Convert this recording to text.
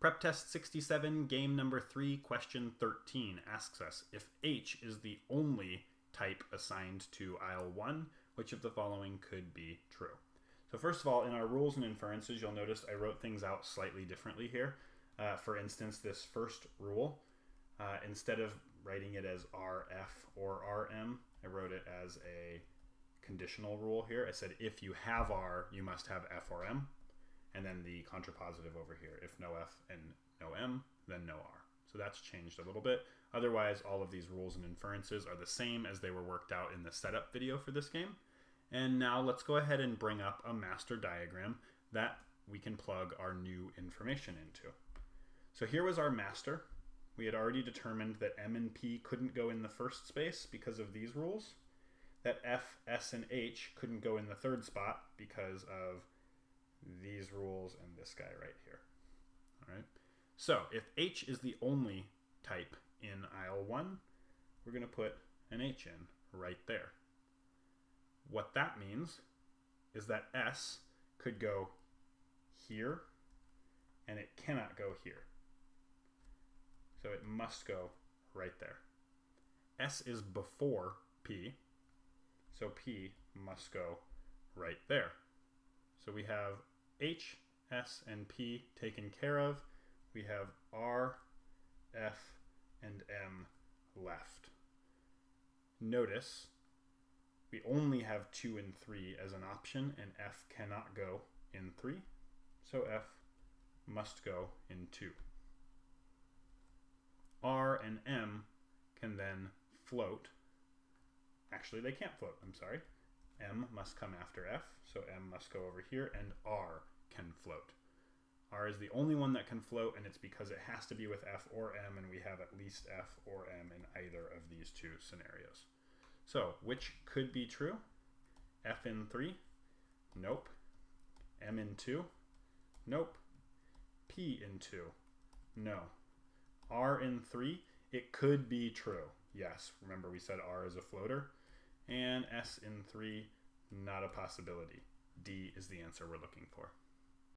Prep Test 67, game number 3, question 13 asks us, if H is the only type assigned to aisle 1, which of the following could be true? So first of all, in our rules and inferences, you'll notice I wrote things out slightly differently here. For instance, this first rule, instead of writing it as RF or RM, I wrote it as a conditional rule here. I said if you have R, you must have F or M. And then the contrapositive over here, if no F and no M, then no R. So that's changed a little bit. Otherwise, all of these rules and inferences are the same as they were worked out in the setup video for this game. And now let's go ahead and bring up a master diagram that we can plug our new information into. So here was our master. We had already determined that M and P couldn't go in the first space because of these rules, that F, S, and H couldn't go in the third spot because of these rules and this guy right here. All right. So if H is the only type in aisle 1, we're going to put an H in right there. What that means is that S could go here and it cannot go here. So it must go right there. S is before P, so P must go right there. So we have H, S, and P taken care of. We have R, F, and M left. Notice we only have 2 and 3 as an option, and F cannot go in 3. So F must go in 2. R and M can then float. Actually, they can't float, I'm sorry. M must come after F, so M must go over here, and R can float. R is the only one that can float, and it's because it has to be with F or M, and we have at least F or M in either of these two scenarios. So, which could be true? F in 3? Nope. M in 2? Nope. P in 2? No. R in 3? It could be true. Yes, remember we said R is a floater. And S in 3, not a possibility. D is the answer we're looking for.